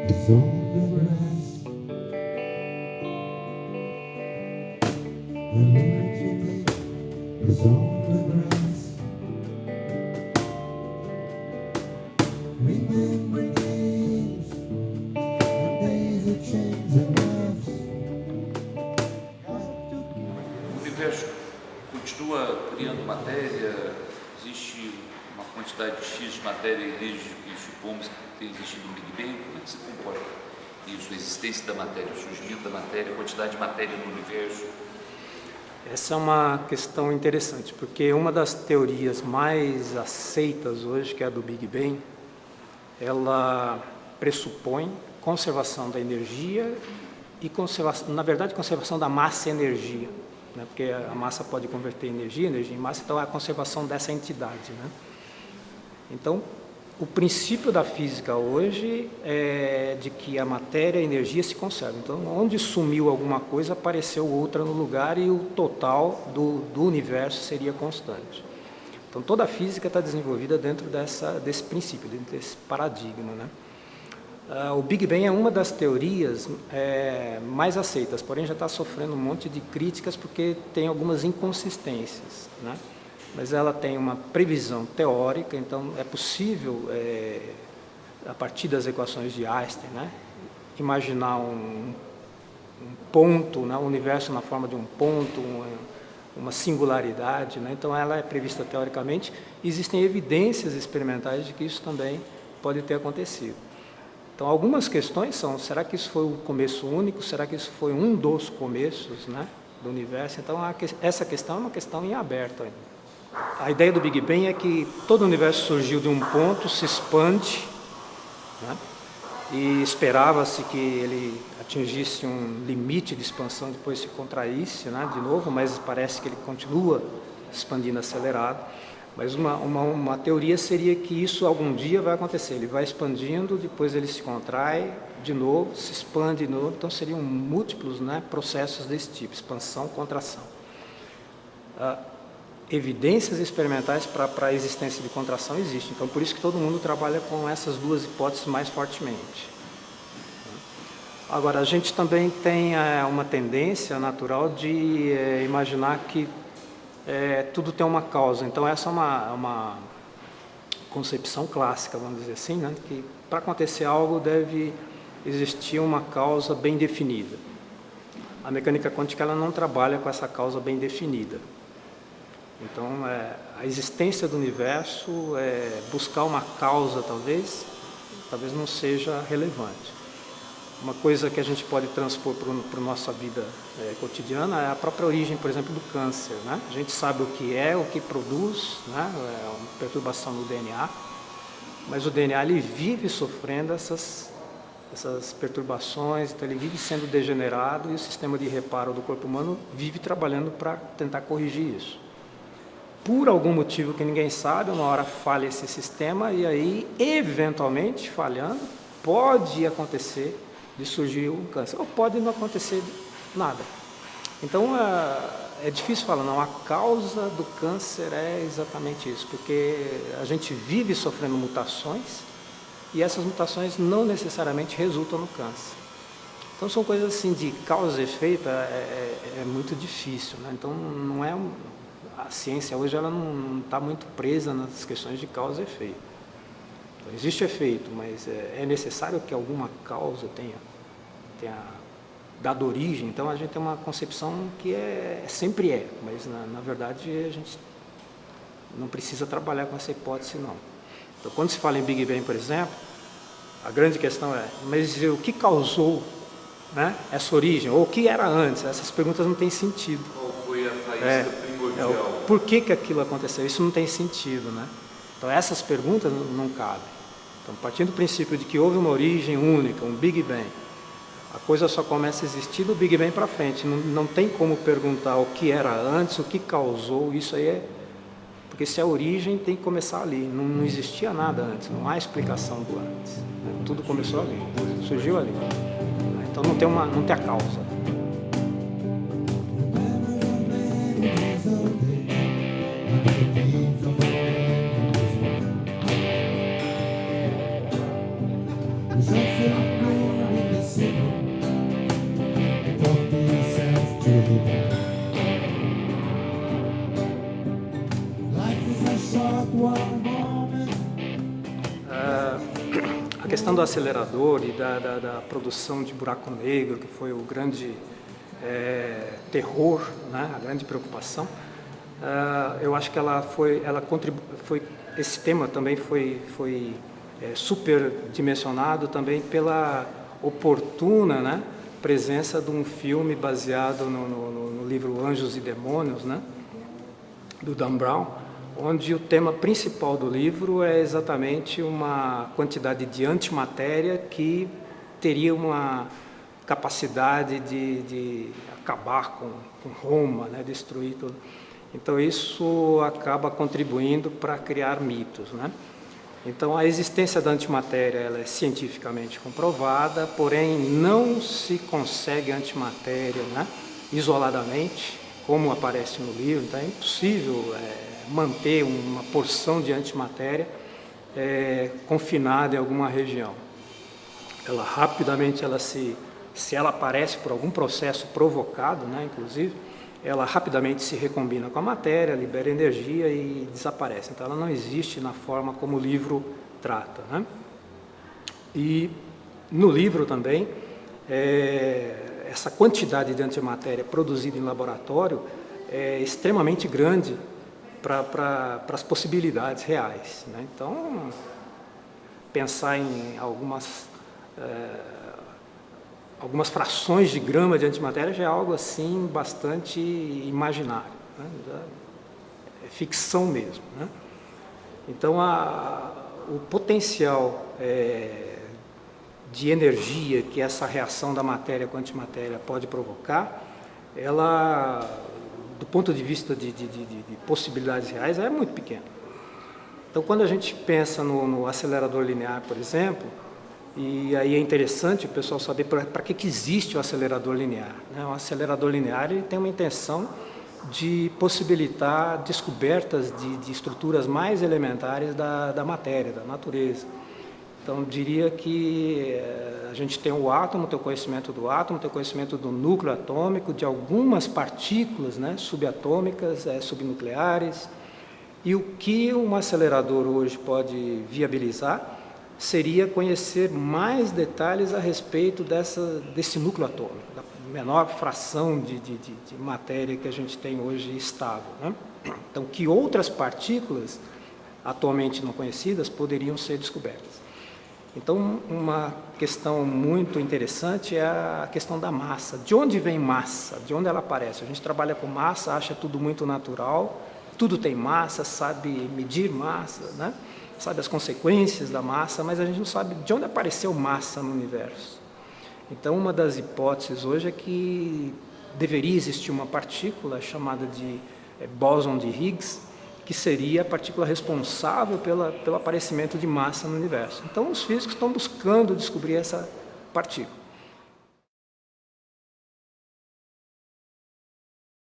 is on the grass. The Lord today is on the grass. Remember days, the days of chains and laughs. O universo continua criando matéria, existe uma quantidade X de matéria desde que supomos que tem existido um Big Bang. Como é que se comporta isso, a existência da matéria, o surgimento da matéria, a quantidade de matéria no universo? Essa é uma questão interessante, porque uma das teorias mais aceitas hoje, que é a do Big Bang, ela pressupõe conservação da energia e conservação, na verdade, conservação da massa e energia, né? Porque a massa pode converter energia em massa, então é a conservação dessa entidade, né? Então, o princípio da física hoje é de que a matéria e a energia se conservam. Então, onde sumiu alguma coisa, apareceu outra no lugar e o total do universo seria constante. Então, toda a física está desenvolvida dentro desse princípio, dentro desse paradigma, né? O Big Bang é uma das teorias mais aceitas, porém já está sofrendo um monte de críticas porque tem algumas inconsistências, né? Mas ela tem uma previsão teórica, então é possível, a partir das equações de Einstein, né, imaginar um ponto, né, o universo na forma de um ponto, uma singularidade, né? Então ela é prevista teoricamente. Existem evidências experimentais de que isso também pode ter acontecido. Então algumas questões são: será que isso foi o começo único? Será que isso foi um dos começos, né, do universo? Então essa questão é uma questão em aberto ainda. A ideia do Big Bang é que todo o universo surgiu de um ponto, se expande, né? E esperava-se que ele atingisse um limite de expansão, depois se contraísse, né, de novo, mas parece que ele continua expandindo acelerado. Mas uma teoria seria que isso algum dia vai acontecer, ele vai expandindo, depois ele se contrai de novo, se expande de novo, então seriam múltiplos, né, processos desse tipo, expansão, contração. Evidências experimentais para a existência de contração existem, então por isso que todo mundo trabalha com essas duas hipóteses mais fortemente. Agora, a gente também tem uma tendência natural de imaginar que tudo tem uma causa, então essa é uma concepção clássica, vamos dizer assim, né? Que para acontecer algo deve existir uma causa bem definida. A mecânica quântica ela não trabalha com essa causa bem definida. Então, a existência do universo, buscar uma causa, talvez não seja relevante. Uma coisa que a gente pode transpor para a nossa vida cotidiana é a própria origem, por exemplo, do câncer, né? A gente sabe o que produz, né? É uma perturbação no DNA, mas o DNA ele vive sofrendo essas perturbações, então ele vive sendo degenerado e o sistema de reparo do corpo humano vive trabalhando para tentar corrigir isso. Por algum motivo que ninguém sabe, uma hora falha esse sistema e aí, eventualmente, falhando, pode acontecer de surgir um câncer, ou pode não acontecer nada. Então, é difícil falar, não, a causa do câncer é exatamente isso, porque a gente vive sofrendo mutações e essas mutações não necessariamente resultam no câncer. Então, são coisas assim de causa e efeito, é muito difícil, né? Então, não é... A ciência hoje ela não está muito presa nas questões de causa e efeito. Então, existe efeito, mas é necessário que alguma causa tenha dado origem. Então a gente tem uma concepção que sempre é, mas na verdade a gente não precisa trabalhar com essa hipótese não. Então quando se fala em Big Bang, por exemplo, a grande questão é, mas o que causou, né, essa origem? Ou o que era antes? Essas perguntas não têm sentido. Qual foi a faísca primordial? Por que aquilo aconteceu? Isso não tem sentido, né? Então essas perguntas não cabem. Então, partindo do princípio de que houve uma origem única, um Big Bang, a coisa só começa a existir do Big Bang para frente. Não tem como perguntar o que era antes, o que causou, isso aí porque se a origem tem que começar ali. Não existia nada antes, não há explicação do antes. Tudo começou ali, surgiu ali. Então não tem a causa. There's nothing one moment. A questão do acelerador e da produção de buraco negro, que foi o grande terror, né, a grande preocupação, eu acho que esse tema também foi superdimensionado também pela oportuna, né, presença de um filme baseado no livro Anjos e Demônios, né, do Dan Brown, onde o tema principal do livro é exatamente uma quantidade de antimatéria que teria uma capacidade de acabar com Roma, né, destruir tudo. Então isso acaba contribuindo para criar mitos, né? Então a existência da antimatéria ela é cientificamente comprovada, porém não se consegue antimatéria, né, isoladamente, como aparece no livro. Então é impossível manter uma porção de antimatéria confinada em alguma região. Ela rapidamente, se ela aparece por algum processo provocado, né, inclusive, ela rapidamente se recombina com a matéria, libera energia e desaparece. Então ela não existe na forma como o livro trata, né? E no livro também, essa quantidade de antimatéria produzida em laboratório é extremamente grande para as possibilidades reais, né? Então, pensar em algumas frações de grama de antimatéria já é algo assim bastante imaginário, né? É ficção mesmo, né? Então, o potencial de energia que essa reação da matéria com a antimatéria pode provocar, ela, do ponto de vista de possibilidades reais, é muito pequena. Então, quando a gente pensa no acelerador linear, por exemplo, e aí é interessante o pessoal saber para que existe o acelerador linear, né? O acelerador linear ele tem uma intenção de possibilitar descobertas de estruturas mais elementares da matéria, da natureza. Então, diria que a gente tem o átomo, tem o conhecimento do átomo, tem o conhecimento do núcleo atômico, de algumas partículas, né, subatômicas, subnucleares, e o que um acelerador hoje pode viabilizar seria conhecer mais detalhes a respeito desse núcleo atômico, da menor fração de matéria que a gente tem hoje estável, né? Então, que outras partículas atualmente não conhecidas poderiam ser descobertas. Então, uma questão muito interessante é a questão da massa. De onde vem massa? De onde ela aparece? A gente trabalha com massa, acha tudo muito natural, tudo tem massa, sabe medir massa, né? Sabe as consequências da massa, mas a gente não sabe de onde apareceu massa no universo. Então, uma das hipóteses hoje é que deveria existir uma partícula chamada de bóson de Higgs, que seria a partícula responsável pelo aparecimento de massa no universo. Então, os físicos estão buscando descobrir essa partícula.